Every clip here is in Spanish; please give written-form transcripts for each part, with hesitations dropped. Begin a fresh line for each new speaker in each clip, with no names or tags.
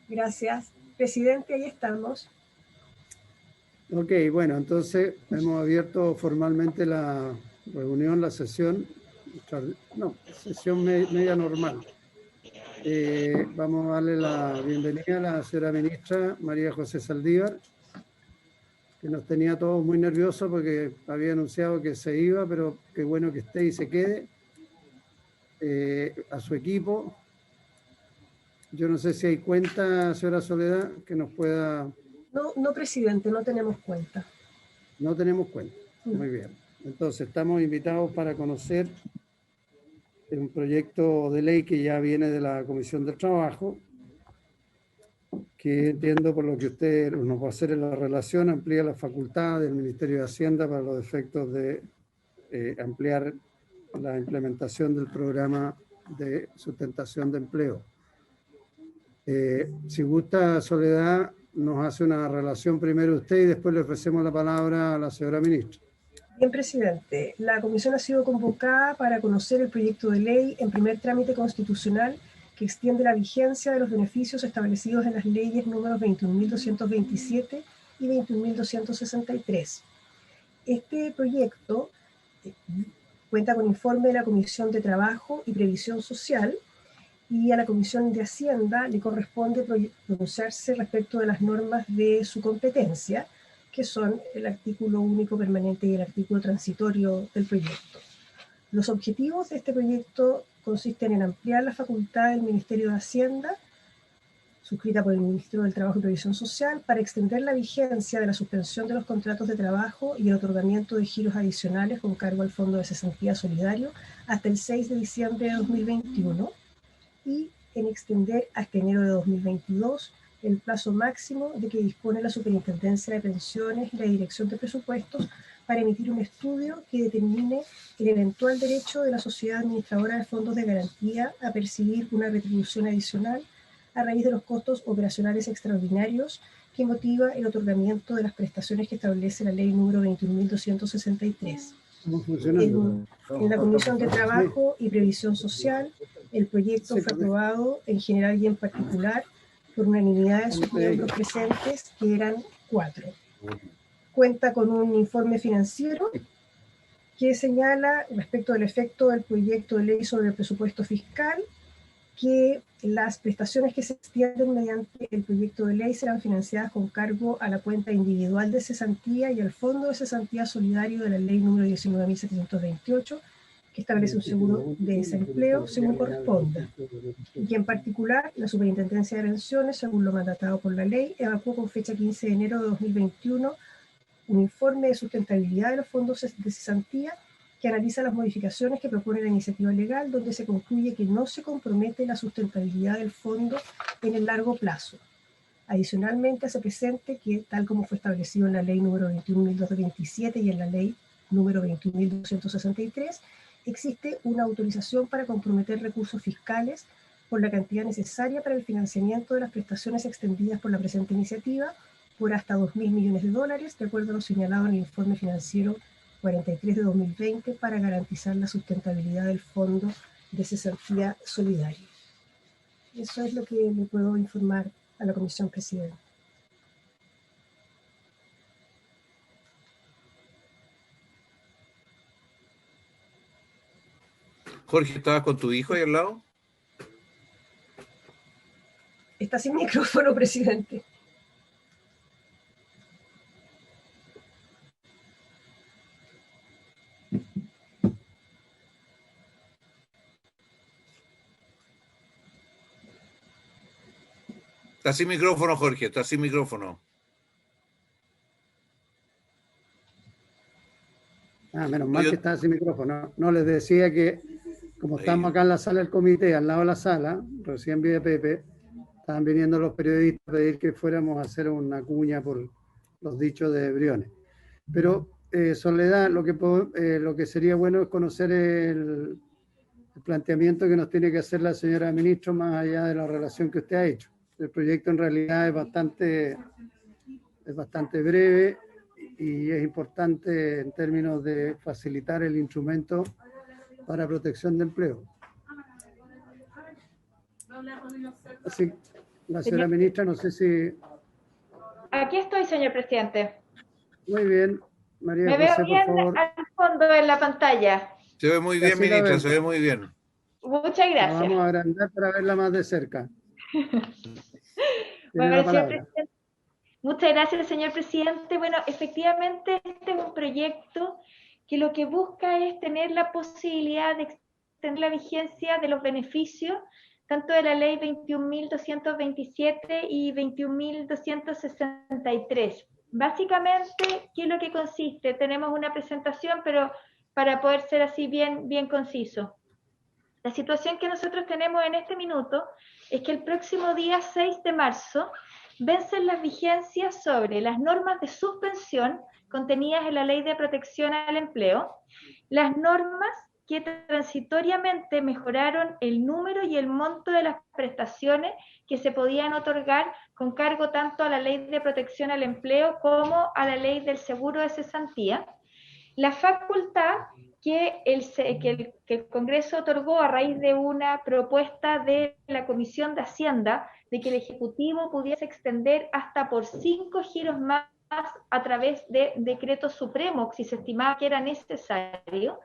Gracias. Presidente, ahí estamos.
Ok, bueno, entonces hemos abierto formalmente la reunión, la sesión, sesión media normal. Vamos a darle la bienvenida a la señora ministra María José Saldívar, que nos tenía todos muy nerviosos porque había anunciado que se iba, pero qué bueno que esté y se quede. A su equipo. Yo no sé si hay cuenta, señora Soledad, que nos pueda...
No, presidente, no tenemos cuenta.
No tenemos cuenta. Muy bien. Entonces, estamos invitados para conocer un proyecto de ley que ya viene de la Comisión del Trabajo, que entiendo por lo que usted nos va a hacer en la relación, amplía la facultad del Ministerio de Hacienda para los efectos de ampliar la implementación del programa de sustentación de empleo. Si gusta, Soledad, nos hace una relación primero usted y después le ofrecemos la palabra a la señora ministra.
Bien, presidente. La comisión ha sido convocada para conocer el proyecto de ley en primer trámite constitucional que extiende la vigencia de los beneficios establecidos en las leyes números 21.227 y 21.263. Este proyecto cuenta con informe de la Comisión de Trabajo y Previsión Social, y a la Comisión de Hacienda le corresponde pronunciarse respecto de las normas de su competencia, que son el artículo único permanente y el artículo transitorio del proyecto. Los objetivos de este proyecto consisten en ampliar la facultad del Ministerio de Hacienda, suscrita por el Ministro del Trabajo y Previsión Social, para extender la vigencia de la suspensión de los contratos de trabajo y el otorgamiento de giros adicionales con cargo al Fondo de Cesantía Solidario hasta el 6 de diciembre de 2021, y en extender hasta enero de 2022 el plazo máximo de que dispone la Superintendencia de Pensiones y la Dirección de Presupuestos para emitir un estudio que determine el eventual derecho de la sociedad administradora de fondos de garantía a percibir una retribución adicional a raíz de los costos operacionales extraordinarios que motiva el otorgamiento de las prestaciones que establece la ley número 21.263. En la Comisión de Trabajo y Previsión Social, el proyecto fue aprobado en general y en particular por unanimidad de sus miembros presentes, que eran 4. Cuenta con un informe financiero que señala, respecto del efecto del proyecto de ley sobre el presupuesto fiscal, que las prestaciones que se extienden mediante el proyecto de ley serán financiadas con cargo a la cuenta individual de cesantía y al Fondo de Cesantía Solidario de la ley número 19.728, que establece un seguro de desempleo según corresponda. Y en particular, la Superintendencia de Pensiones, según lo mandatado por la ley, evacuó con fecha 15 de enero de 2021 un informe de sustentabilidad de los fondos de cesantía que analiza las modificaciones que propone la iniciativa legal, donde se concluye que no se compromete la sustentabilidad del fondo en el largo plazo. Adicionalmente, hace presente que, tal como fue establecido en la ley número 21.227 y en la ley número 21.263, existe una autorización para comprometer recursos fiscales por la cantidad necesaria para el financiamiento de las prestaciones extendidas por la presente iniciativa por hasta $2.000 millones, de acuerdo a lo señalado en el informe financiero 43 de 2020, para garantizar la sustentabilidad del Fondo de Cesantía Solidario. Eso es lo que le puedo informar a la Comisión, presidente.
Jorge, ¿estabas con tu hijo ahí al lado?
Está sin micrófono, presidente.
Está sin micrófono, Jorge, está sin micrófono.
Menos mal que estaba sin micrófono. No, les decía que, como estamos acá en la sala del comité, al lado de la sala, recién vi a Pepe, estaban viniendo los periodistas a pedir que fuéramos a hacer una cuña por los dichos de Briones. Pero, Soledad, lo que sería bueno es conocer el planteamiento que nos tiene que hacer la señora ministra, más allá de la relación que usted ha hecho. El proyecto en realidad es bastante breve y es importante en términos de facilitar el instrumento para protección de empleo. La señora ministra, no sé si...
Aquí estoy, señor presidente.
Muy bien. María
Me veo
José, por
bien
favor.
al fondo en la pantalla.
Se ve muy bien,
Así la
ministra,
vemos.
se ve muy bien.
Muchas
La
gracias.
vamos a agrandar para verla más de cerca. Tiene la
Bueno, señor
palabra.
presidente, muchas gracias, señor presidente. Bueno, efectivamente, este es un proyecto que lo que busca es tener la posibilidad de extender la vigencia de los beneficios, tanto de la ley 21.227 y 21.263. Básicamente, ¿qué es lo que consiste? Tenemos una presentación, pero para poder ser así bien conciso. La situación que nosotros tenemos en este minuto es que el próximo día 6 de marzo vencen las vigencias sobre las normas de suspensión contenidas en la Ley de Protección al Empleo, las normas que transitoriamente mejoraron el número y el monto de las prestaciones que se podían otorgar con cargo tanto a la Ley de Protección al Empleo como a la Ley del Seguro de Cesantía, la facultad que el Congreso otorgó a raíz de una propuesta de la Comisión de Hacienda de que el Ejecutivo pudiese extender hasta por 5 giros más a través de decreto supremo, si se estimaba que era necesario,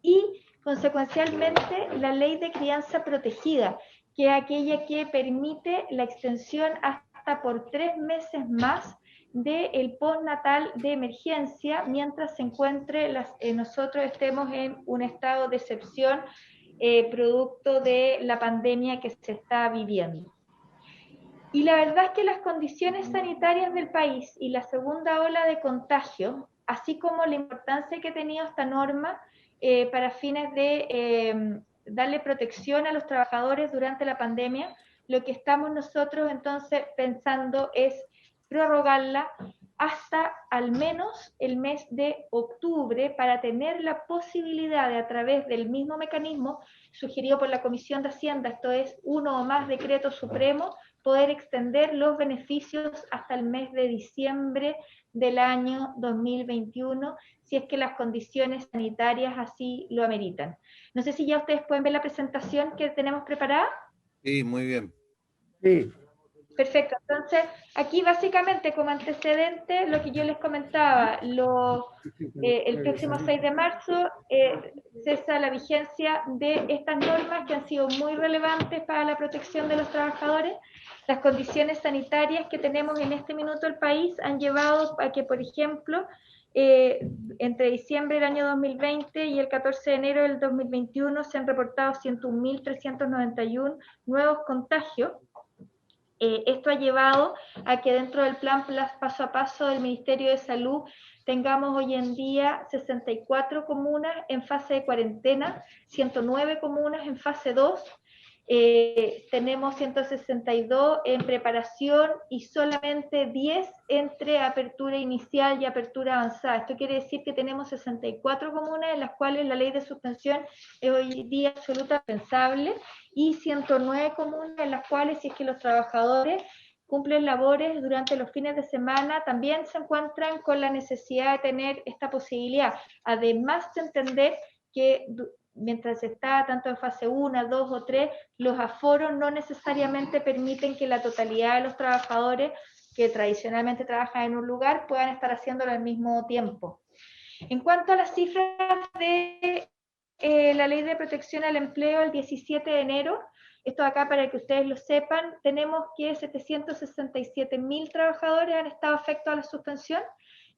y consecuencialmente la ley de crianza protegida, que es aquella que permite la extensión hasta por 3 meses más del postnatal de emergencia mientras se encuentre nosotros estemos en un estado de excepción producto de la pandemia que se está viviendo. Y la verdad es que las condiciones sanitarias del país y la segunda ola de contagio, así como la importancia que ha tenido esta norma para fines de darle protección a los trabajadores durante la pandemia, lo que estamos nosotros entonces pensando es prorrogarla hasta al menos el mes de octubre para tener la posibilidad de, a través del mismo mecanismo sugerido por la Comisión de Hacienda, esto es uno o más decretos supremos, poder extender los beneficios hasta el mes de diciembre del año 2021, si es que las condiciones sanitarias así lo ameritan. No sé si ya ustedes pueden ver la presentación que tenemos preparada.
Sí, muy bien.
Sí.
Perfecto, entonces aquí básicamente como antecedente lo que yo les comentaba, el próximo 6 de marzo cesa la vigencia de estas normas que han sido muy relevantes para la protección de los trabajadores. Las condiciones sanitarias que tenemos en este minuto el país han llevado a que, por ejemplo, entre diciembre del año 2020 y el 14 de enero del 2021 se han reportado 101.391 nuevos contagios. Esto ha llevado a que dentro del plan paso a paso del Ministerio de Salud tengamos hoy en día 64 comunas en fase de cuarentena, 109 comunas en fase 2, tenemos 162 en preparación y solamente 10 entre apertura inicial y apertura avanzada. Esto quiere decir que tenemos 64 comunas en las cuales la ley de suspensión es hoy día absoluta pensable y 109 comunas en las cuales, si es que los trabajadores cumplen labores durante los fines de semana, también se encuentran con la necesidad de tener esta posibilidad, además de entender que mientras está tanto en fase 1, 2 o 3, los aforos no necesariamente permiten que la totalidad de los trabajadores que tradicionalmente trabajan en un lugar puedan estar haciéndolo al mismo tiempo. En cuanto a las cifras de la Ley de Protección al Empleo el 17 de enero, esto acá para que ustedes lo sepan, tenemos que 767.000 trabajadores han estado afectos a la suspensión.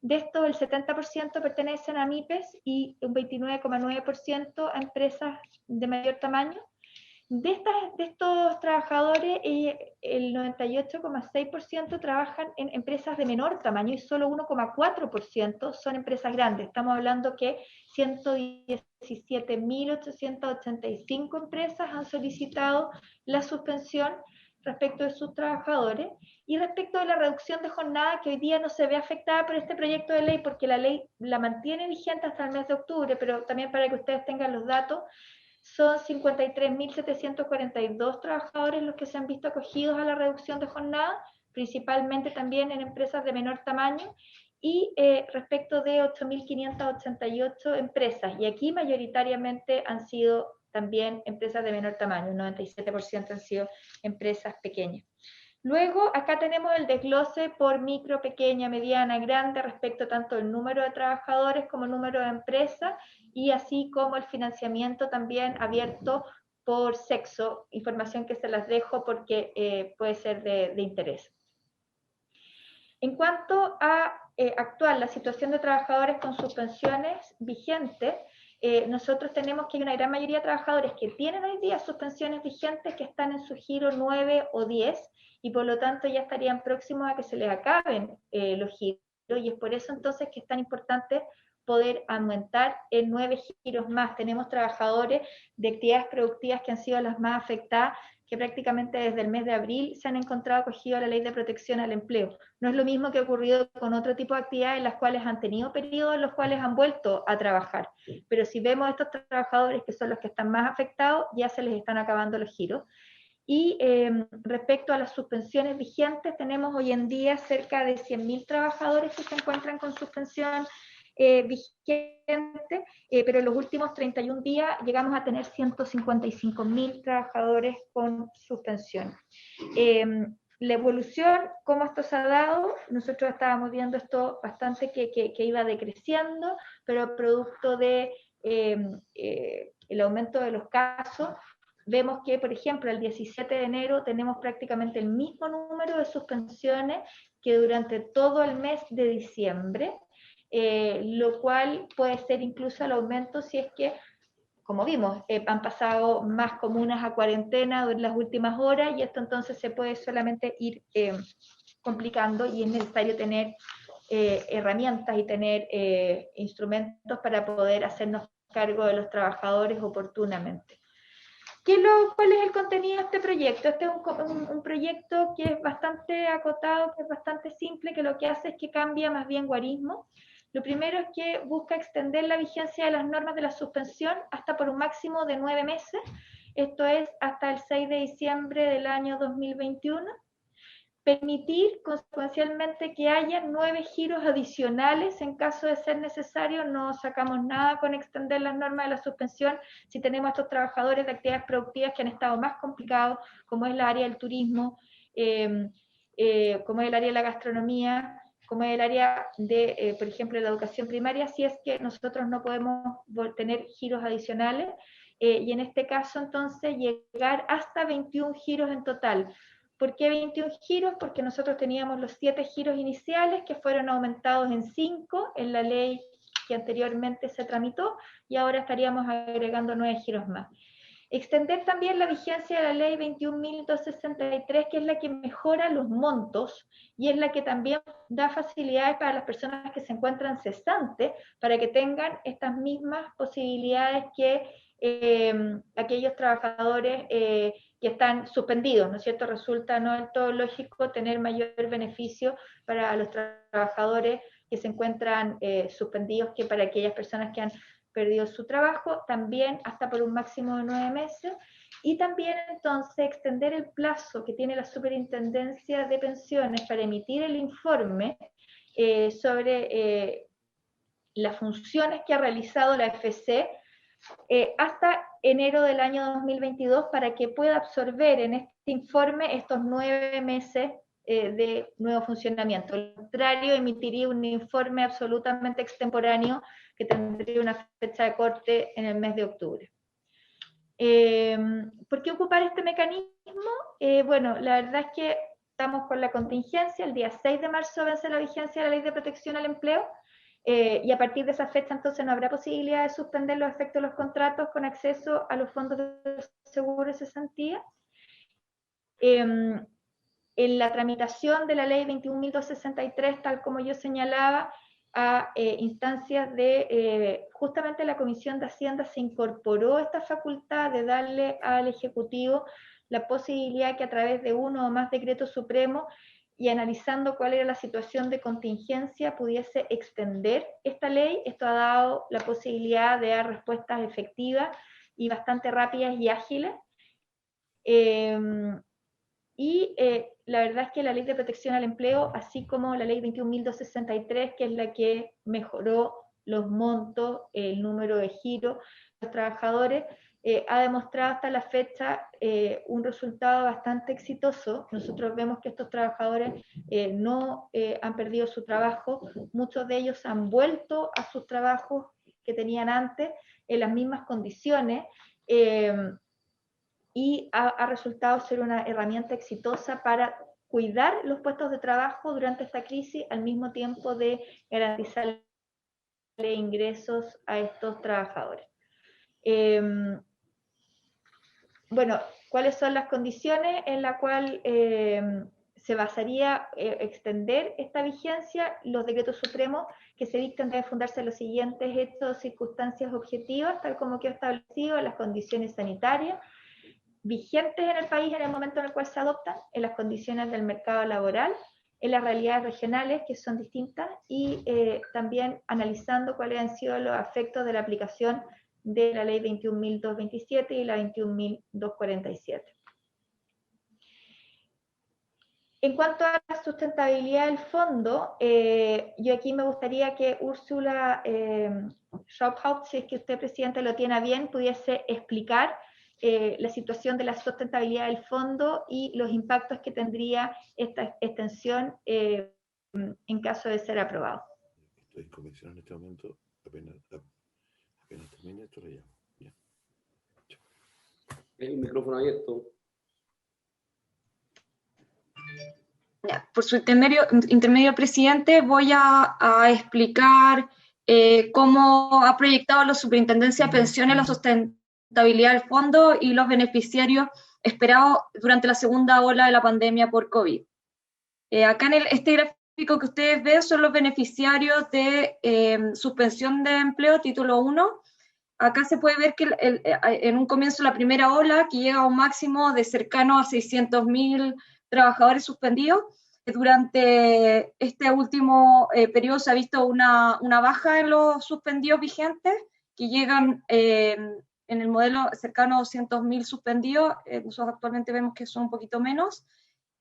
De estos, el 70% pertenecen a MIPES y un 29,9% a empresas de mayor tamaño. De estos trabajadores, el 98,6% trabajan en empresas de menor tamaño y solo 1,4% son empresas grandes. Estamos hablando que 117.885 empresas han solicitado la suspensión respecto de sus trabajadores. Y respecto de la reducción de jornada, que hoy día no se ve afectada por este proyecto de ley, porque la ley la mantiene vigente hasta el mes de octubre, pero también para que ustedes tengan los datos, son 53.742 trabajadores los que se han visto acogidos a la reducción de jornada, principalmente también en empresas de menor tamaño, y respecto de 8.588 empresas, y aquí mayoritariamente han sido también empresas de menor tamaño, un 97% han sido empresas pequeñas. Luego, acá tenemos el desglose por micro, pequeña, mediana, grande, respecto tanto del número de trabajadores como el número de empresas, y así como el financiamiento también abierto por sexo, información que se las dejo porque puede ser de interés. En cuanto a actual, la situación de trabajadores con suspensiones vigentes, nosotros tenemos que hay una gran mayoría de trabajadores que tienen hoy día suspensiones vigentes que están en su giro 9 o 10 y por lo tanto ya estarían próximos a que se les acaben los giros, y es por eso entonces que es tan importante poder aumentar en 9 giros más. Tenemos trabajadores de actividades productivas que han sido las más afectadas, que prácticamente desde el mes de abril se han encontrado acogidos a la Ley de Protección al Empleo. No es lo mismo que ha ocurrido con otro tipo de actividades en las cuales han tenido periodos en los cuales han vuelto a trabajar. Pero si vemos estos trabajadores que son los que están más afectados, ya se les están acabando los giros. Y respecto a las suspensiones vigentes, tenemos hoy en día cerca de 100.000 trabajadores que se encuentran con suspensión vigente, pero en los últimos 31 días llegamos a tener 155.000 trabajadores con suspensión. La evolución, cómo esto se ha dado, nosotros estábamos viendo esto bastante que iba decreciendo, pero producto de el aumento de los casos, vemos que, por ejemplo, el 17 de enero tenemos prácticamente el mismo número de suspensiones que durante todo el mes de diciembre, lo cual puede ser incluso el aumento si es que, como vimos, han pasado más comunas a cuarentena en las últimas horas, y esto entonces se puede solamente ir complicando, y es necesario tener herramientas y tener instrumentos para poder hacernos cargo de los trabajadores oportunamente. ¿Cuál es el contenido de este proyecto? Este es un proyecto que es bastante acotado, que es bastante simple, que lo que hace es que cambia más bien guarismo. Lo primero es que busca extender la vigencia de las normas de la suspensión hasta por un máximo de 9 meses, esto es hasta el 6 de diciembre del año 2021. Permitir consecuencialmente que haya 9 giros adicionales en caso de ser necesario. No sacamos nada con extender las normas de la suspensión si tenemos a estos trabajadores de actividades productivas que han estado más complicados, como es el área del turismo, como es el área de la gastronomía, como es el área de, por ejemplo, la educación primaria, si es que nosotros no podemos tener giros adicionales, y en este caso entonces llegar hasta 21 giros en total. ¿Por qué 21 giros? Porque nosotros teníamos los 7 giros iniciales que fueron aumentados en 5 en la ley que anteriormente se tramitó, y ahora estaríamos agregando 9 giros más. Extender también la vigencia de la ley 21.263, que es la que mejora los montos y es la que también da facilidades para las personas que se encuentran cesantes, para que tengan estas mismas posibilidades que aquellos trabajadores que están suspendidos, ¿no es cierto? Resulta no del todo lógico tener mayor beneficio para los trabajadores que se encuentran suspendidos que para aquellas personas que han perdido su trabajo, también hasta por un máximo de 9 meses, y también entonces extender el plazo que tiene la Superintendencia de Pensiones para emitir el informe sobre las funciones que ha realizado la AFC hasta enero del año 2022, para que pueda absorber en este informe estos 9 meses de nuevo funcionamiento. Al contrario, emitiría un informe absolutamente extemporáneo que tendría una fecha de corte en el mes de octubre. ¿Por qué ocupar este mecanismo? Bueno, la verdad es que estamos con la contingencia. El día 6 de marzo vence la vigencia de la Ley de Protección al Empleo, y a partir de esa fecha entonces no habrá posibilidad de suspender los efectos de los contratos con acceso a los fondos de seguro de cesantía. En la tramitación de la ley 21.263, tal como yo señalaba, a instancias de justamente la Comisión de Hacienda se incorporó esta facultad de darle al Ejecutivo la posibilidad que a través de uno o más decretos supremos y analizando cuál era la situación de contingencia pudiese extender esta ley. Esto ha dado la posibilidad de dar respuestas efectivas y bastante rápidas y ágiles. La verdad es que la Ley de Protección al Empleo, así como la Ley 21.263, que es la que mejoró los montos, el número de giros de los trabajadores, ha demostrado hasta la fecha un resultado bastante exitoso. Nosotros vemos que estos trabajadores no han perdido su trabajo, muchos de ellos han vuelto a sus trabajos que tenían antes en las mismas condiciones, y ha resultado ser una herramienta exitosa para cuidar los puestos de trabajo durante esta crisis, al mismo tiempo de garantizarle ingresos a estos trabajadores. Bueno, ¿cuáles son las condiciones en las cuales se basaría extender esta vigencia? Los decretos supremos que se dictan deben fundarse en los siguientes hechos, circunstancias objetivas, tal como quedó establecido en las condiciones sanitarias vigentes en el país en el momento en el cual se adoptan, en las condiciones del mercado laboral, en las realidades regionales que son distintas, y también analizando cuáles han sido los efectos de la aplicación de la ley 21.227 y la 21.247. En cuanto a la sustentabilidad del fondo, yo aquí me gustaría que Úrsula Schauphaupt, si es que usted, Presidente, lo tiene a bien, pudiese explicar la situación de la sustentabilidad del fondo y los impactos que tendría esta extensión en caso de ser aprobado.
Estoy convencional en este momento, apenas termine esto lo llamo. Bien.
El micrófono abierto.
Por su intermedio, presidente, voy a explicar cómo ha proyectado la Superintendencia de Pensiones la sustentabilidad del fondo y los beneficiarios esperados durante la segunda ola de la pandemia por COVID. Acá en este gráfico que ustedes ven son los beneficiarios de suspensión de empleo, título 1. Acá se puede ver que en un comienzo la primera ola, que llega a un máximo de cercano a 600.000 trabajadores suspendidos. Durante este último periodo se ha visto una baja en los suspendidos vigentes, que llegan en el modelo cercano a 200.000 suspendidos. Nosotros actualmente vemos que son un poquito menos,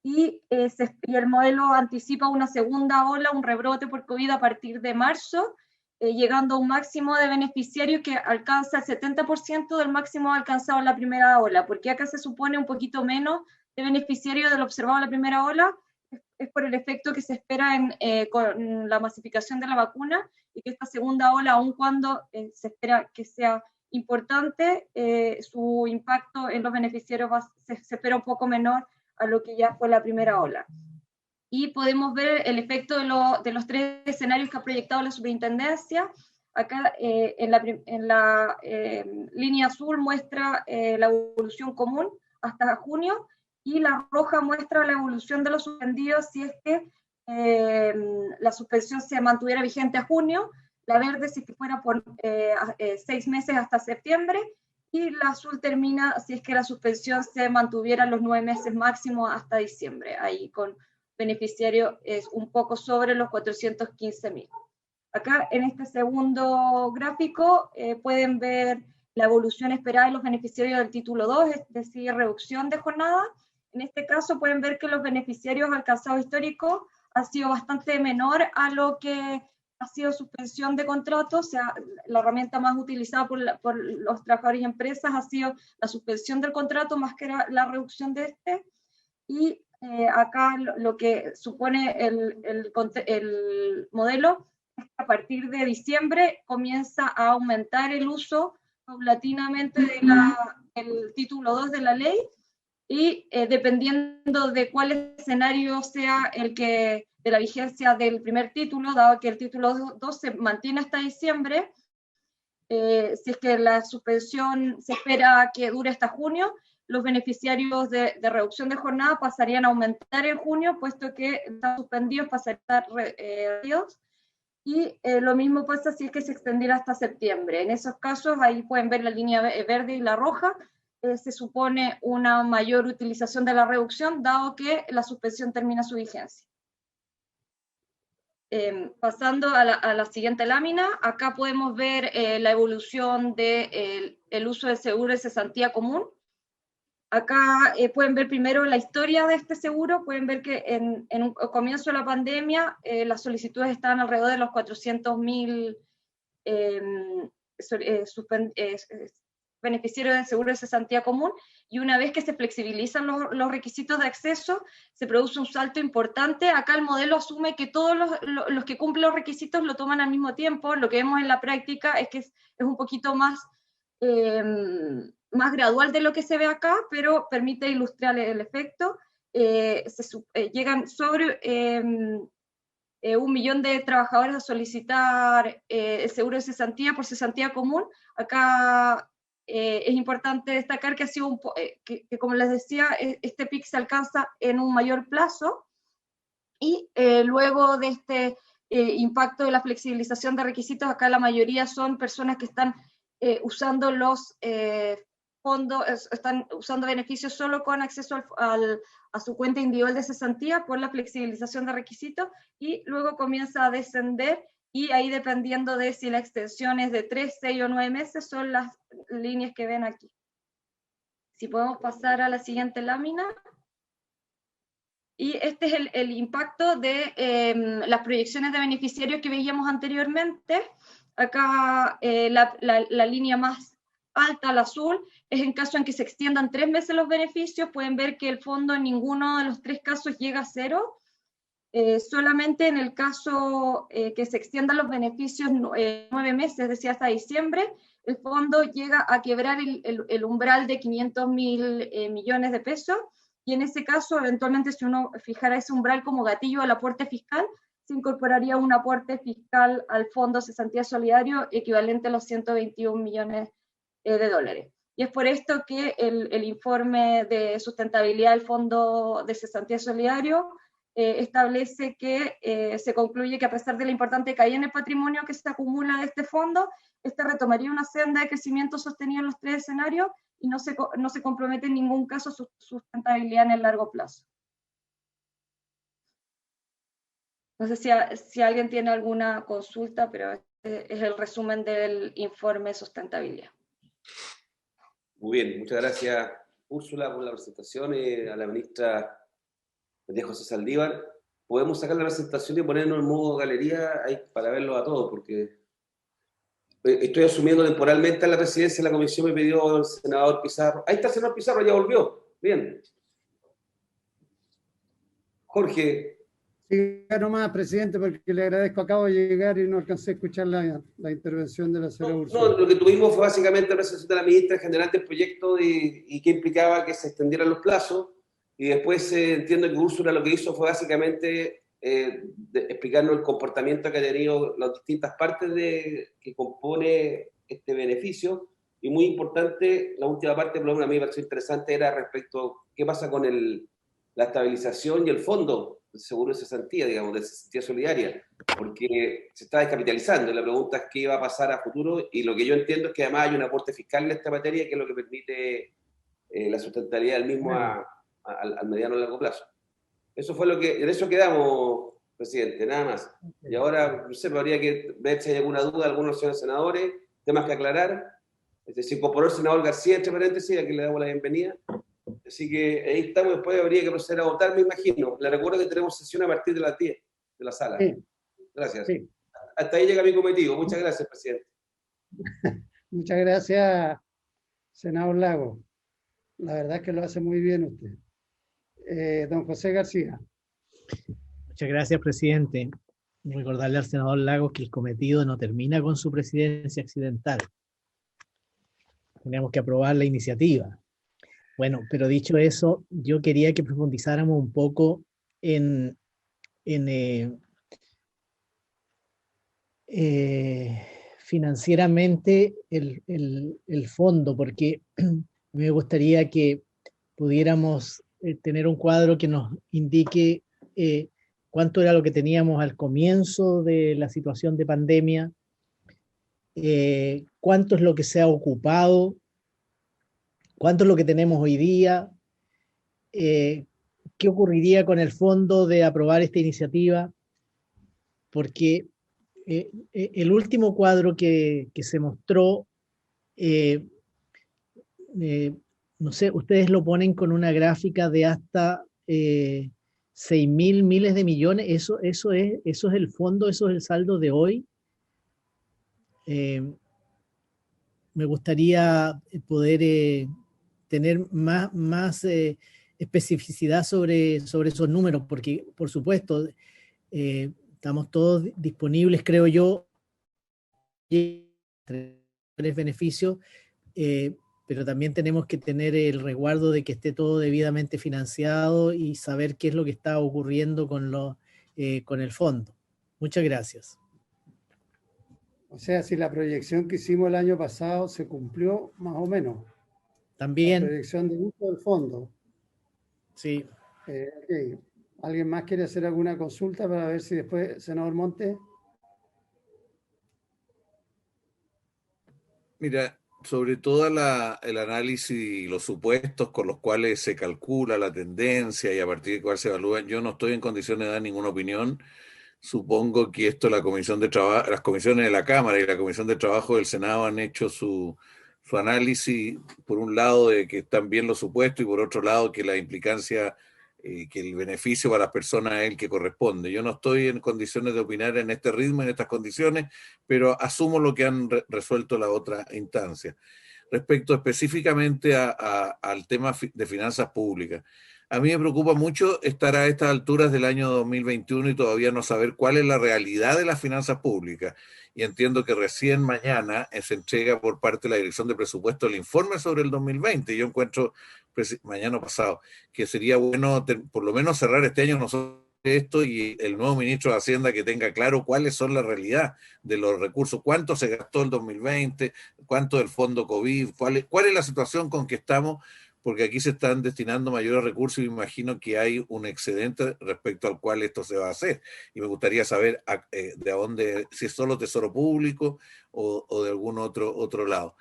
y el modelo anticipa una segunda ola, un rebrote por COVID a partir de marzo, llegando a un máximo de beneficiarios que alcanza el 70% del máximo alcanzado en la primera ola. ¿Por qué acá se supone un poquito menos de beneficiarios de lo observado en la primera ola? Es por el efecto que se espera con la masificación de la vacuna, y que esta segunda ola, aun cuando se espera que sea importante, su impacto en los beneficiarios se espera un poco menor a lo que ya fue la primera ola. Y podemos ver el efecto de los tres escenarios que ha proyectado la superintendencia. Acá en la línea azul muestra la evolución común hasta junio, y la roja muestra la evolución de los suspendidos si es que la suspensión se mantuviera vigente a junio, la verde si es que fuera por 6 meses hasta septiembre, y la azul termina si es que la suspensión se mantuviera los 9 meses máximo hasta diciembre, ahí con beneficiario es un poco sobre los 415.000. Acá en este segundo gráfico pueden ver la evolución esperada de los beneficiarios del título 2, es decir, reducción de jornada. En este caso pueden ver que los beneficiarios alcanzados históricos ha sido bastante menor a lo que ha sido suspensión de contratos. O sea, la herramienta más utilizada por los trabajadores y empresas ha sido la suspensión del contrato más que la reducción de este. Y acá lo que supone el modelo es que a partir de diciembre comienza a aumentar el uso paulatinamente del título 2 de la ley, y dependiendo de cuál escenario sea el que de la vigencia del primer título, dado que el título 2 se mantiene hasta diciembre, si es que la suspensión se espera que dure hasta junio, los beneficiarios de reducción de jornada pasarían a aumentar en junio, puesto que están suspendidos, pasarían a estar reducidos, y lo mismo pasa si es que se extendiera hasta septiembre. En esos casos, ahí pueden ver la línea verde y la roja, se supone una mayor utilización de la reducción, dado que la suspensión termina su vigencia. Pasando a la siguiente lámina, acá podemos ver la evolución del uso del seguro de cesantía común. Acá pueden ver primero la historia de este seguro. Pueden ver que en un comienzo de la pandemia las solicitudes estaban alrededor de los 400.000 beneficiarios del seguro de cesantía común, y una vez que se flexibilizan los requisitos de acceso, se produce un salto importante. Acá el modelo asume que todos los que cumplen los requisitos lo toman al mismo tiempo. Lo que vemos en la práctica es que es un poquito más gradual de lo que se ve acá, pero permite ilustrar el efecto. Llegan sobre 1 millón de trabajadores a solicitar el seguro de cesantía por cesantía común. Acá es importante destacar que ha sido que como les decía, este pic se alcanza en un mayor plazo, y luego de este impacto de la flexibilización de requisitos, acá la mayoría son personas que están usando los fondos, están usando beneficios solo con acceso a su cuenta individual de cesantía por la flexibilización de requisitos, y luego comienza a descender, y ahí, dependiendo de si la extensión es de 3, 6 o 9 meses, son las líneas que ven aquí. Si podemos pasar a la siguiente lámina. Y este es el impacto de las proyecciones de beneficiarios que veíamos anteriormente. Acá la línea más alta, al azul, es en caso en que se extiendan 3 meses los beneficios. Pueden ver que el fondo en ninguno de los 3 casos llega a 0. Solamente en el caso que se extiendan los beneficios 9 meses, es decir, hasta diciembre, el fondo llega a quebrar el umbral de 500.000 millones de pesos, y en ese caso, eventualmente, si uno fijara ese umbral como gatillo al aporte fiscal, se incorporaría un aporte fiscal al Fondo de Cesantía Solidario equivalente a los 121 millones de dólares. Y es por esto que el informe de sustentabilidad del Fondo de Cesantía Solidario establece que se concluye que, a pesar de la importante caída en el patrimonio que se acumula de este fondo, este retomaría una senda de crecimiento sostenido en los 3 escenarios, y no se compromete en ningún caso su sustentabilidad en el largo plazo. No sé si alguien tiene alguna consulta, pero este es el resumen del informe de sustentabilidad.
Muy bien, muchas gracias, Úrsula, por la presentación, a la ministra María José Saldívar. Podemos sacar la presentación y ponernos en modo galería ahí para verlo a todos, porque estoy asumiendo temporalmente a la presidencia de la comisión. Me pidió el senador Pizarro. Ahí está el senador Pizarro, ya volvió. Bien. Jorge.
Siga nomás, presidente, porque le agradezco. Acabo de llegar y no alcancé a escuchar la intervención de la señora Úrsula.
No, lo que tuvimos fue básicamente la presentación de la ministra general del proyecto y que implicaba que se extendieran los plazos, y después entiendo que Úrsula lo que hizo fue básicamente explicarnos el comportamiento que ha tenido las distintas partes que compone este beneficio, y muy importante, la última parte, por lo menos a mí me pareció interesante, era respecto a qué pasa con la estabilización y el fondo de seguro de cesantía, digamos, de cesantía solidaria, porque se está descapitalizando, y la pregunta es qué va a pasar a futuro, y lo que yo entiendo es que además hay un aporte fiscal en esta materia, que es lo que permite la sustentabilidad del mismo al mediano y largo plazo. Eso fue en eso quedamos, presidente, nada más. Y ahora, no sé, habría que ver si hay alguna duda de algunos señores senadores, temas que aclarar. Se incorporó el senador García, entre paréntesis, a quien le damos la bienvenida. Así que ahí estamos. Después habría que proceder a votar, me imagino. Le recuerdo que tenemos sesión a partir de las 10 de la sala.
Sí.
Gracias.
Sí.
Hasta ahí llega mi cometido. Muchas gracias, presidente.
Muchas gracias, senador Lago. La verdad es que lo hace muy bien usted. Don José García.
Muchas gracias, presidente. Recordarle al senador Lagos que el cometido no termina con su presidencia accidental. Tenemos que aprobar la iniciativa. Bueno, pero dicho eso, yo quería que profundizáramos un poco financieramente el fondo, porque me gustaría que pudiéramos tener un cuadro que nos indique cuánto era lo que teníamos al comienzo de la situación de pandemia, cuánto es lo que se ha ocupado, cuánto es lo que tenemos hoy día, qué ocurriría con el fondo de aprobar esta iniciativa, porque el último cuadro que se mostró, no sé, ustedes lo ponen con una gráfica de hasta 6.000 miles de millones, eso es el fondo, eso es el saldo de hoy. me gustaría poder tener más especificidad sobre esos números, porque por supuesto estamos todos disponibles, creo yo, tres beneficios, pero también tenemos que tener el resguardo de que esté todo debidamente financiado y saber qué es lo que está ocurriendo con el fondo. Muchas gracias.
O sea, si la proyección que hicimos el año pasado se cumplió más o menos.
También.
La proyección de uso del fondo.
Sí.
Okay. ¿Alguien más quiere hacer alguna consulta para ver si después, senador Monte?
Mira, sobre todo el análisis y los supuestos con los cuales se calcula la tendencia y a partir de cuál se evalúan, yo no estoy en condiciones de dar ninguna opinión. Supongo que esto la Comisión de Trabajo, las comisiones de la Cámara y la Comisión de Trabajo del Senado han hecho su análisis, por un lado de que están bien los supuestos y por otro lado que la implicancia, que el beneficio para las personas es el que corresponde. Yo no estoy en condiciones de opinar en este ritmo, en estas condiciones, pero asumo lo que han resuelto la otra instancia. Respecto específicamente al tema de finanzas públicas, a mí me preocupa mucho estar a estas alturas del año 2021 y todavía no saber cuál es la realidad de las finanzas públicas. Y entiendo que recién mañana se entrega por parte de la Dirección de Presupuesto el informe sobre el 2020. Yo encuentro, mañana pasado, que sería bueno por lo menos cerrar este año nosotros esto y el nuevo ministro de Hacienda que tenga claro cuáles son la realidad de los recursos, cuánto se gastó el 2020, cuánto del fondo COVID, cuál es la situación con que estamos, porque aquí se están destinando mayores recursos y me imagino que hay un excedente respecto al cual esto se va a hacer. Y me gustaría saber de dónde, si es solo Tesoro Público o de algún otro lado.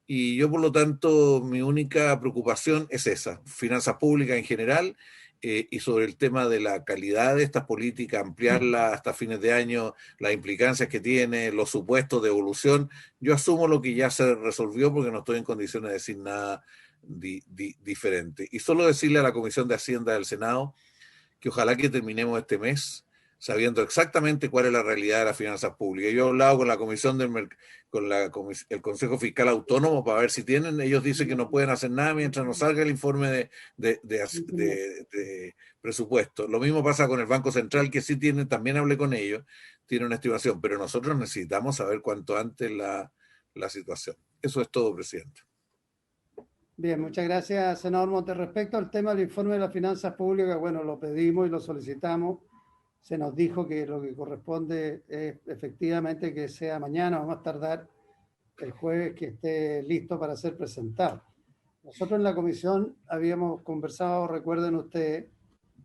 Y yo, por lo tanto, mi única preocupación es esa, finanzas públicas en general, y sobre el tema de la calidad de estas políticas, ampliarla hasta fines de año, las implicancias que tiene, los supuestos de evolución. Yo asumo lo que ya se resolvió porque no estoy en condiciones de decir nada diferente. Y solo decirle a la Comisión de Hacienda del Senado que ojalá que terminemos este mes sabiendo exactamente cuál es la realidad de las finanzas públicas. Yo he hablado con la Comisión el Consejo Fiscal Autónomo para ver si tienen, ellos dicen que no pueden hacer nada mientras no salga el informe de presupuesto. Lo mismo pasa con el Banco Central, que sí tiene, también hablé con ellos, tiene una estimación, pero nosotros necesitamos saber cuanto antes la situación. Eso es todo, presidente.
Bien, muchas gracias, senador Monte. Respecto al tema del informe de las finanzas públicas, bueno, lo pedimos y lo solicitamos. Se nos dijo que lo que corresponde es efectivamente que sea mañana o más tardar el jueves que esté listo para ser presentado. Nosotros en la comisión habíamos conversado, recuerden ustedes,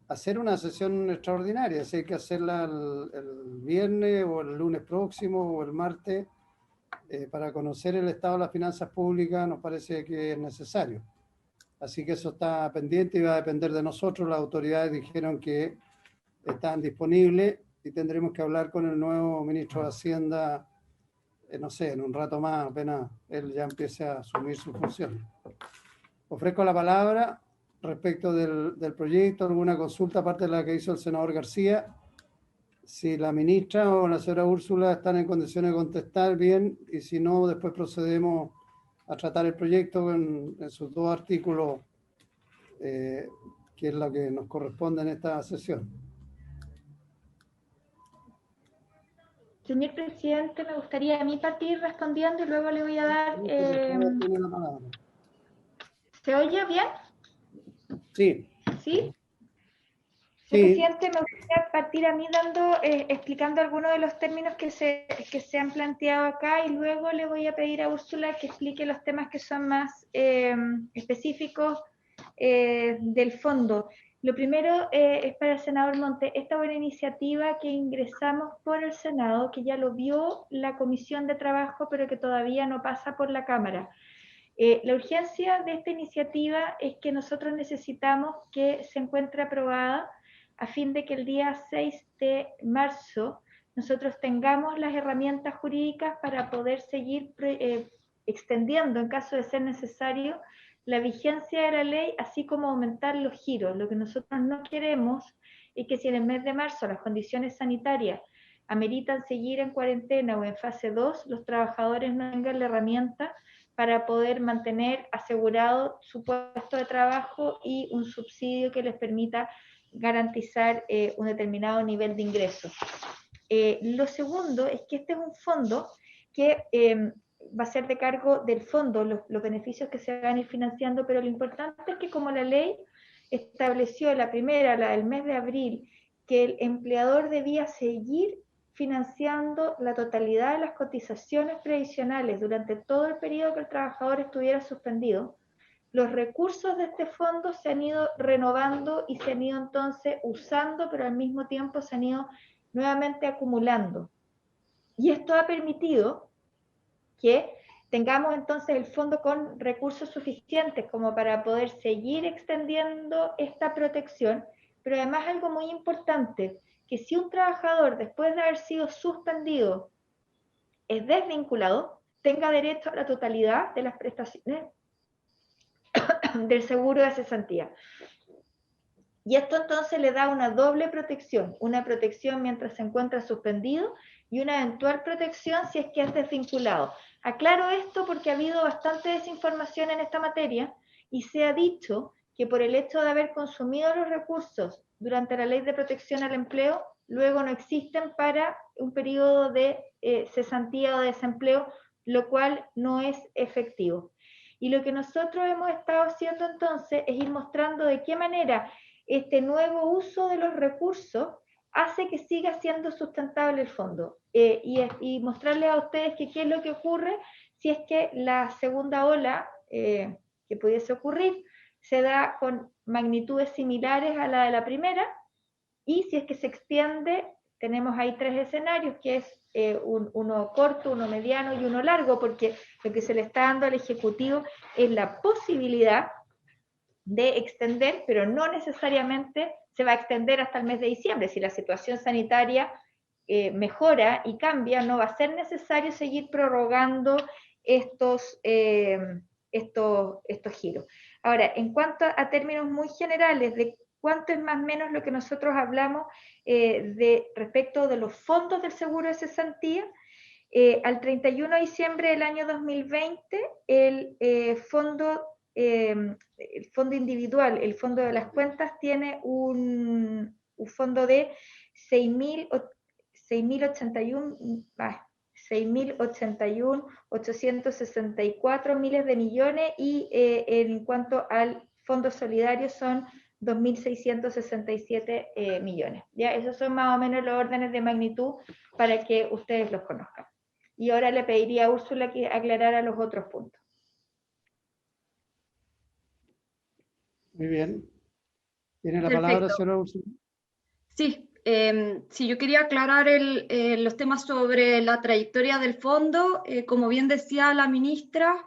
hacer una sesión extraordinaria, si hay que hacerla el viernes o el lunes próximo o el martes, para conocer el estado de las finanzas públicas nos parece que es necesario. Así que eso está pendiente y va a depender de nosotros. Las autoridades dijeron que están disponibles y tendremos que hablar con el nuevo ministro de Hacienda, no sé, en un rato más, apenas él ya empiece a asumir su función. Ofrezco la palabra respecto del proyecto, alguna consulta aparte de la que hizo el senador García. Si la ministra o la señora Úrsula están en condiciones de contestar, bien, y si no, después procedemos a tratar el proyecto en sus dos artículos, que es lo que nos corresponde en esta sesión.
Señor presidente, me gustaría a mí partir respondiendo y luego le voy a dar...
Tiene la palabra.
¿Se oye bien?
Sí.
¿Sí?
Sí.
Presidente, me gustaría partir a mí explicando algunos de los términos que se han planteado acá y luego le voy a pedir a Úrsula que explique los temas que son más específicos del fondo. Lo primero es para el senador Monte, esta buena iniciativa que ingresamos por el Senado, que ya lo vio la Comisión de Trabajo, pero que todavía no pasa por la Cámara. La urgencia de esta iniciativa es que nosotros necesitamos que se encuentre aprobada a fin de que el día 6 de marzo nosotros tengamos las herramientas jurídicas para poder seguir extendiendo, en caso de ser necesario, la vigencia de la ley, así como aumentar los giros. Lo que nosotros no queremos es que si en el mes de marzo las condiciones sanitarias ameritan seguir en cuarentena o en fase 2, los trabajadores no tengan la herramienta para poder mantener asegurado su puesto de trabajo y un subsidio que les permita garantizar un determinado nivel de ingresos. Lo segundo es que este es un fondo que va a ser de cargo del fondo, los beneficios que se van a ir financiando, pero lo importante es que como la ley estableció la del mes de abril, que el empleador debía seguir financiando la totalidad de las cotizaciones previsionales durante todo el periodo que el trabajador estuviera suspendido, los recursos de este fondo se han ido renovando y se han ido entonces usando, pero al mismo tiempo se han ido nuevamente acumulando. Y esto ha permitido que tengamos entonces el fondo con recursos suficientes como para poder seguir extendiendo esta protección, pero además algo muy importante, que si un trabajador después de haber sido suspendido es desvinculado, tenga derecho a la totalidad de las prestaciones del seguro de cesantía. Y esto entonces le da una doble protección, una protección mientras se encuentra suspendido y una eventual protección si es que es desvinculado. Aclaro esto porque ha habido bastante desinformación en esta materia y se ha dicho que por el hecho de haber consumido los recursos durante la Ley de Protección al Empleo, luego no existen para un periodo de cesantía o de desempleo, lo cual no es efectivo. Y lo que nosotros hemos estado haciendo entonces es ir mostrando de qué manera este nuevo uso de los recursos hace que siga siendo sustentable el fondo y mostrarles a ustedes que qué es lo que ocurre si es que la segunda ola que pudiese ocurrir se da con magnitudes similares a la de la primera, y si es que se extiende, tenemos ahí tres escenarios, que es uno corto, uno mediano y uno largo, porque lo que se le está dando al Ejecutivo es la posibilidad de extender, pero no necesariamente se va a extender hasta el mes de diciembre. Si la situación sanitaria mejora y cambia, no va a ser necesario seguir prorrogando estos giros. Ahora, en cuanto a términos muy generales de cuánto es más o menos lo que nosotros hablamos respecto de los fondos del seguro de cesantía, al 31 de diciembre del año 2020, el fondo individual, el fondo de las cuentas, tiene un fondo de 6.081.864 miles de millones, y en cuanto al fondo solidario son 2.667 millones. ¿Ya? Esos son más o menos los órdenes de magnitud para que ustedes los conozcan. Y ahora le pediría a Úrsula que aclarara los otros puntos.
Muy bien. ¿Tiene la palabra, señora Úrsula?
Sí, sí, yo quería aclarar los temas sobre la trayectoria del fondo. Como bien decía la ministra,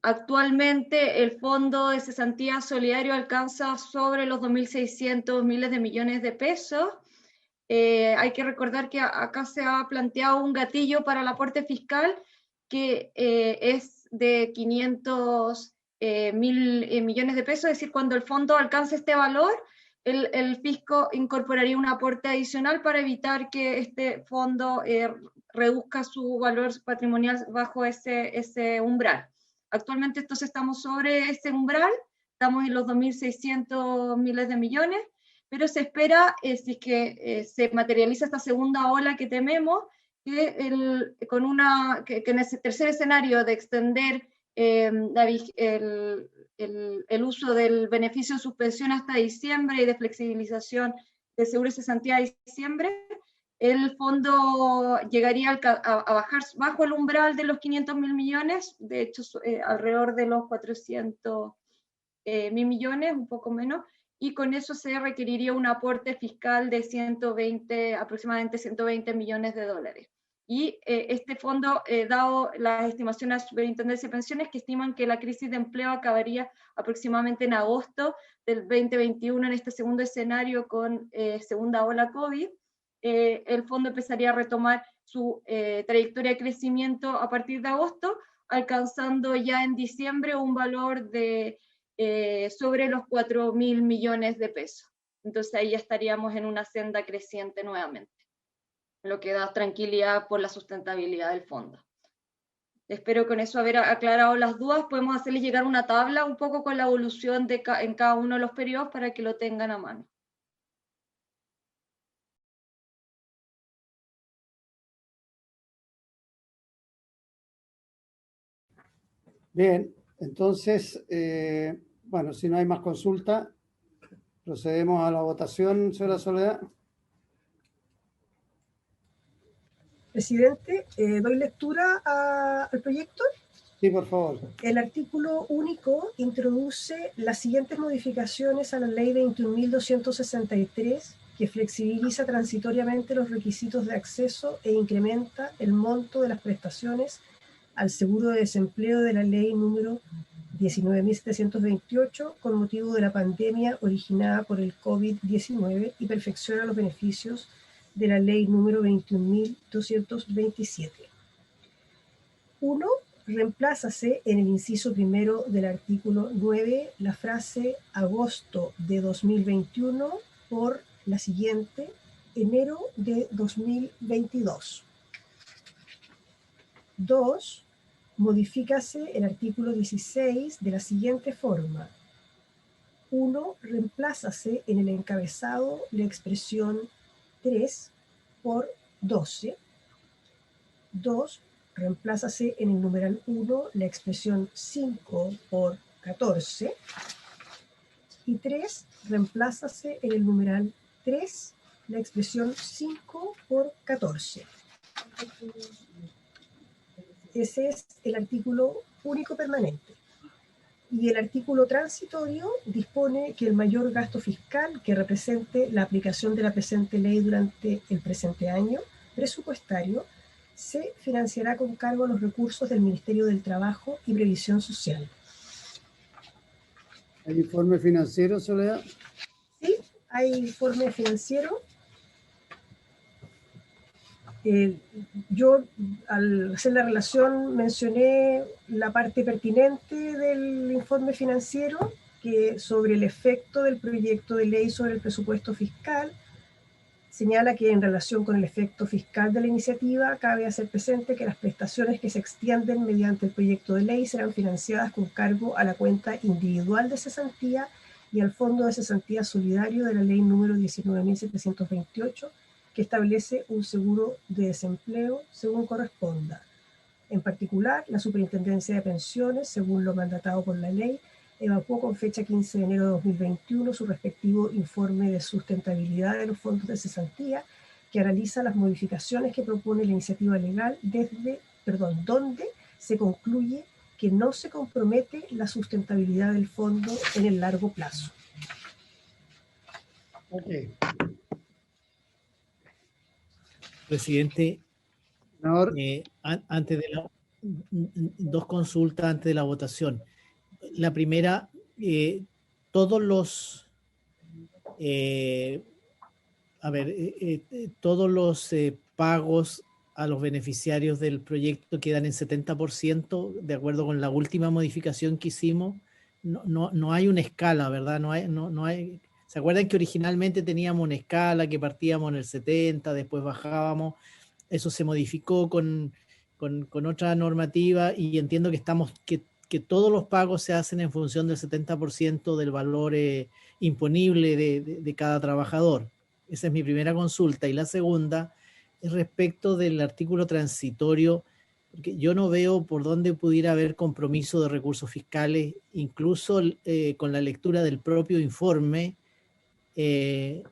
actualmente el fondo de cesantía solidario alcanza sobre los 2.600 miles de millones de pesos. Hay que recordar que acá se ha planteado un gatillo para el aporte fiscal que es de 500 mil millones de pesos, es decir, cuando el fondo alcance este valor, el fisco incorporaría un aporte adicional para evitar que este fondo reduzca su valor patrimonial bajo ese umbral. Actualmente estamos sobre ese umbral, estamos en los 2.600 miles de millones, pero se espera, si es que se materializa esta segunda ola que tememos, que en ese tercer escenario de extender el uso del beneficio de suspensión hasta diciembre y de flexibilización de seguro de cesantía a diciembre, el fondo llegaría a bajar bajo el umbral de los 500.000 millones, de hecho alrededor de los 400.000 millones, un poco menos, y con eso se requeriría un aporte fiscal de aproximadamente 120 millones de dólares. Y este fondo, dado las estimaciones de la Superintendencia de Pensiones, que estiman que la crisis de empleo acabaría aproximadamente en agosto del 2021 en este segundo escenario con segunda ola COVID, el fondo empezaría a retomar su trayectoria de crecimiento a partir de agosto, alcanzando ya en diciembre un valor de sobre los 4.000 millones de pesos. Entonces ahí ya estaríamos en una senda creciente nuevamente, lo que da tranquilidad por la sustentabilidad del fondo. Espero con eso haber aclarado las dudas. Podemos hacerles llegar una tabla un poco con la evolución en cada uno de los periodos para que lo tengan a mano.
Bien, entonces, bueno, si no hay más consulta, procedemos a la votación, señora Soledad.
Presidente, ¿doy lectura al proyecto?
Sí, por favor.
El artículo único introduce las siguientes modificaciones a la Ley 21.263, que flexibiliza transitoriamente los requisitos de acceso e incrementa el monto de las prestaciones al seguro de desempleo de la Ley número 19.728 con motivo de la pandemia originada por el COVID-19 y perfecciona los beneficios de la Ley número 21.227. 1. Reemplázase en el inciso primero del artículo 9 la frase agosto de 2021 por la siguiente enero de 2022. 2. Modifícase el artículo 16 de la siguiente forma. 1. Reemplázase en el encabezado la expresión 3 por 12. 2. Reemplázase en el numeral 1 la expresión 5 por 14. Y 3. Reemplázase en el numeral 3 la expresión 5 por 14. Ese es el artículo único permanente. Y el artículo transitorio dispone que el mayor gasto fiscal que represente la aplicación de la presente ley durante el presente año presupuestario se financiará con cargo a los recursos del Ministerio del Trabajo y Previsión Social.
¿Hay informe financiero, Soledad?
Sí, hay informe financiero. Yo, al hacer la relación, mencioné la parte pertinente del informe financiero, que sobre el efecto del proyecto de ley sobre el presupuesto fiscal, señala que en relación con el efecto fiscal de la iniciativa, cabe hacer presente que las prestaciones que se extienden mediante el proyecto de ley serán financiadas con cargo a la cuenta individual de cesantía y al Fondo de Cesantía Solidario de la Ley número 19.728, que establece un seguro de desempleo según corresponda. En particular, la Superintendencia de Pensiones, según lo mandatado por la ley, evacuó con fecha 15 de enero de 2021 su respectivo informe de sustentabilidad de los fondos de cesantía, que analiza las modificaciones que propone la iniciativa legal donde se concluye que no se compromete la sustentabilidad del fondo en el largo plazo.
Okay.
Presidente, antes de dos consultas antes de la votación. La primera, todos los pagos a los beneficiarios del proyecto quedan en 70%, de acuerdo con la última modificación que hicimos. No hay una escala, ¿verdad? No hay. ¿Se acuerdan que originalmente teníamos una escala que partíamos en el 70, después bajábamos? Eso se modificó con otra normativa y entiendo que todos los pagos se hacen en función del 70% del valor imponible de cada trabajador. Esa es mi primera consulta. Y la segunda es respecto del artículo transitorio, porque yo no veo por dónde pudiera haber compromiso de recursos fiscales, incluso con la lectura del propio informe, del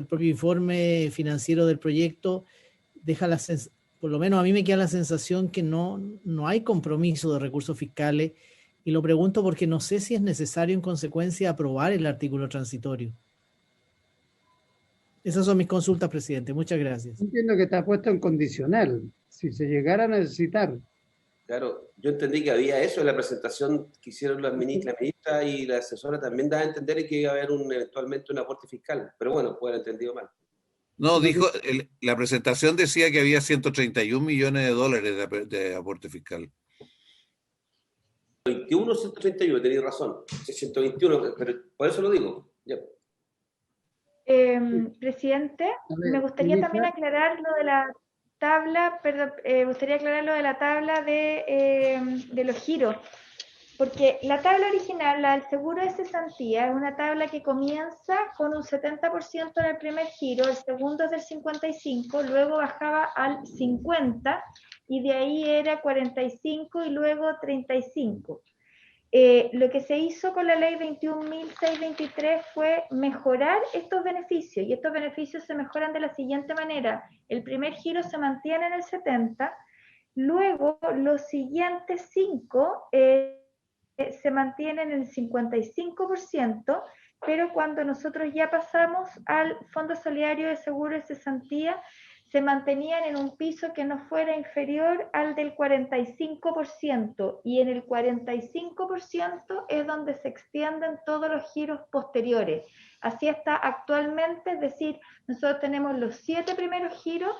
propio informe financiero del proyecto, por lo menos a mí me queda la sensación que no hay compromiso de recursos fiscales, y lo pregunto porque no sé si es necesario en consecuencia aprobar el artículo transitorio. Esas son mis consultas, presidente. Muchas gracias.
Entiendo que está puesto en condicional, si se llegara a necesitar.
Claro, yo entendí que había eso en la presentación que hicieron la ministra y la asesora, también da a entender que iba a haber eventualmente un aporte fiscal, pero bueno, puede haber entendido mal.
No, dijo, la presentación decía que había 131 millones de dólares de aporte fiscal.
21, 131, tenéis razón. 121, pero por eso lo digo. Ya.
Presidente, me gustaría también aclarar lo de la tabla, perdón, me gustaría aclarar lo de la tabla de los giros, porque la tabla original, la del seguro de cesantía, es una tabla que comienza con un 70% en el primer giro, el segundo es del 55%, luego bajaba al 50%, y de ahí era 45% y luego 35%. Lo que se hizo con la ley 21.623 fue mejorar estos beneficios, y estos beneficios se mejoran de la siguiente manera. El primer giro se mantiene en el 70%, luego los siguientes 5 se mantienen en el 55%, pero cuando nosotros ya pasamos al Fondo Solidario de Seguro de Cesantía, se mantenían en un piso que no fuera inferior al del 45%, y en el 45% es donde se extienden todos los giros posteriores. Así está actualmente, es decir, nosotros tenemos los 7 primeros giros,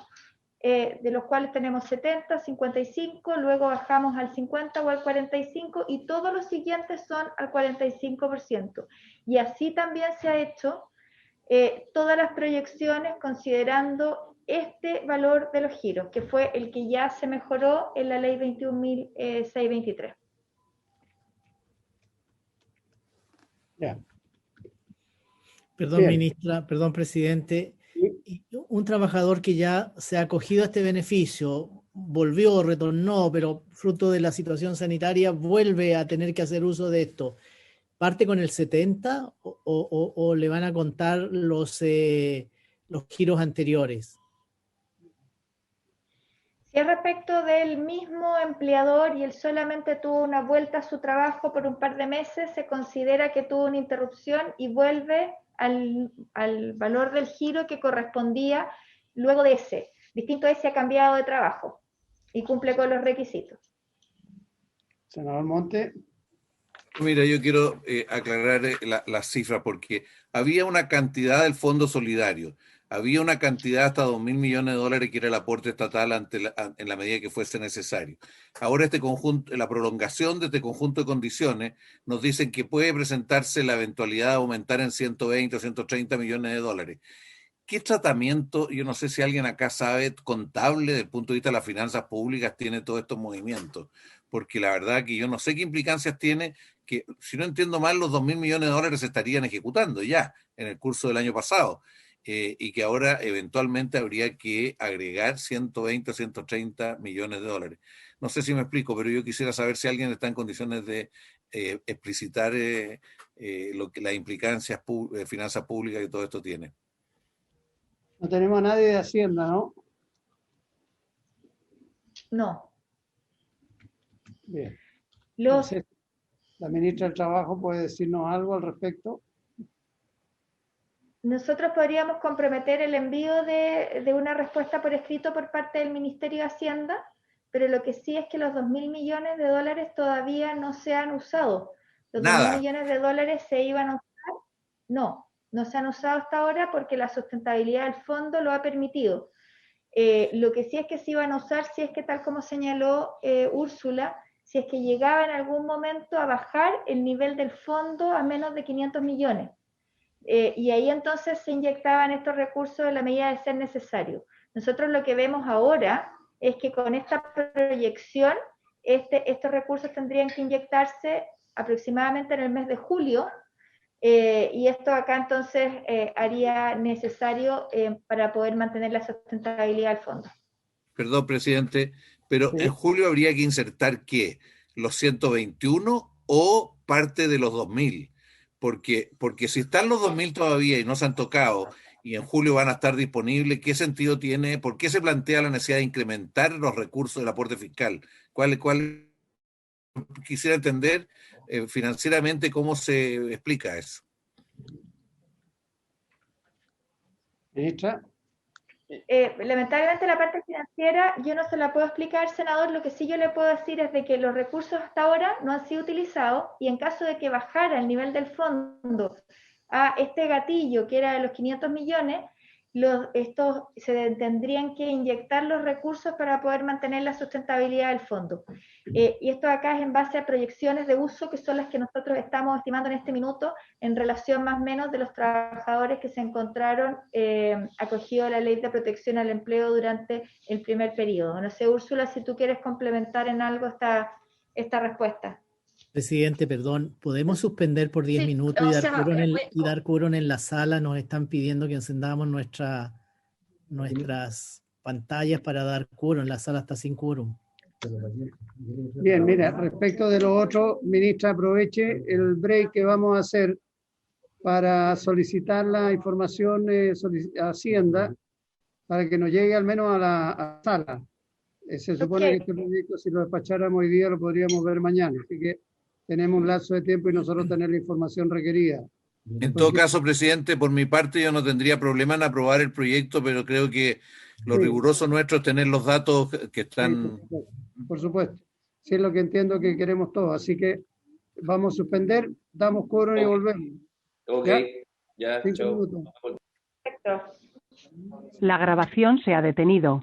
de los cuales tenemos 70, 55, luego bajamos al 50 o al 45, y todos los siguientes son al 45%. Y así también se ha hecho todas las proyecciones considerando este valor de los giros, que fue el que ya se mejoró en la ley 21.623.
Ya. Perdón, bien, ministra, perdón, presidente. Un trabajador que ya se ha acogido a este beneficio, volvió, retornó, pero fruto de la situación sanitaria vuelve a tener que hacer uso de esto. ¿Parte con el 70 o le van a contar los giros anteriores?
Si es respecto del mismo empleador y él solamente tuvo una vuelta a su trabajo por un par de meses, se considera que tuvo una interrupción y vuelve al valor del giro que correspondía luego de ese. Distinto es si ha cambiado de trabajo y cumple con los requisitos.
Senador Monte.
Mira, yo quiero aclarar las cifras, porque había una cantidad del Fondo Solidario, había una cantidad hasta 2.000 millones de dólares que era el aporte estatal en la medida que fuese necesario. Ahora este conjunto, la prolongación de este conjunto de condiciones nos dicen que puede presentarse la eventualidad de aumentar en 120 o 130 millones de dólares. ¿Qué tratamiento, yo no sé si alguien acá sabe, contable desde el punto de vista de las finanzas públicas tiene todos estos movimientos? Porque la verdad que yo no sé qué implicancias tiene, que si no entiendo mal, los 2.000 millones de dólares se estarían ejecutando ya en el curso del año pasado, y que ahora eventualmente habría que agregar 120 o 130 millones de dólares. No sé si me explico, pero yo quisiera saber si alguien está en condiciones de explicitar las implicancias finanzas públicas que todo esto tiene.
No tenemos a nadie de Hacienda, ¿no?
No.
Bien. Entonces, la ministra del Trabajo puede decirnos algo al respecto.
Nosotros podríamos comprometer el envío de una respuesta por escrito por parte del Ministerio de Hacienda, pero lo que sí es que los 2.000 millones de dólares todavía no se han usado. Los 2.000 millones de dólares se iban a usar, no se han usado hasta ahora porque la sustentabilidad del fondo lo ha permitido. Lo que sí es que se iban a usar, si es que tal como señaló Úrsula, si es que llegaba en algún momento a bajar el nivel del fondo a menos de 500 millones. Y ahí entonces se inyectaban estos recursos en la medida de ser necesario. Nosotros lo que vemos ahora es que con esta proyección, estos recursos tendrían que inyectarse aproximadamente en el mes de julio, y esto acá entonces haría necesario para poder mantener la sustentabilidad del fondo.
Perdón, presidente, pero ¿sí? En julio habría que insertar ¿qué? ¿Los 121 o parte de los 2.000? Porque si están los 2.000 todavía y no se han tocado y en julio van a estar disponibles, ¿qué sentido tiene? ¿Por qué se plantea la necesidad de incrementar los recursos del aporte fiscal? ¿Cuál quisiera entender financieramente cómo se explica eso?
Ministra.
Lamentablemente la parte financiera yo no se la puedo explicar, senador. Lo que sí yo le puedo decir es de que los recursos hasta ahora no han sido utilizados, y en caso de que bajara el nivel del fondo a este gatillo que era de los 500 millones, estos se tendrían que inyectar los recursos para poder mantener la sustentabilidad del fondo. Y esto acá es en base a proyecciones de uso, que son las que nosotros estamos estimando en este minuto, en relación más o menos de los trabajadores que se encontraron acogidos a la Ley de Protección al Empleo durante el primer periodo. No sé, Úrsula, si tú quieres complementar en algo esta respuesta.
Presidente, perdón, ¿podemos suspender por 10 minutos y dar quórum en la sala? Nos están pidiendo que encendamos nuestras pantallas para dar quórum. La sala está sin quórum.
Bien, mira, respecto de lo otro, ministra, aproveche el break que vamos a hacer para solicitar la información a Hacienda para que nos llegue al menos a la sala. Se supone que este proyecto, si lo despacháramos hoy día, lo podríamos ver mañana. Así que tenemos un lapso de tiempo y nosotros tener la información requerida.
En todo caso, presidente, por mi parte yo no tendría problema en aprobar el proyecto, pero creo que lo riguroso nuestro es tener los datos que están...
Sí, por supuesto. Sí, es lo que entiendo que queremos todos. Así que vamos a suspender, damos quórum y volvemos.
Ok, ya,
5
chao.
minutos.
Perfecto.
La grabación se ha detenido.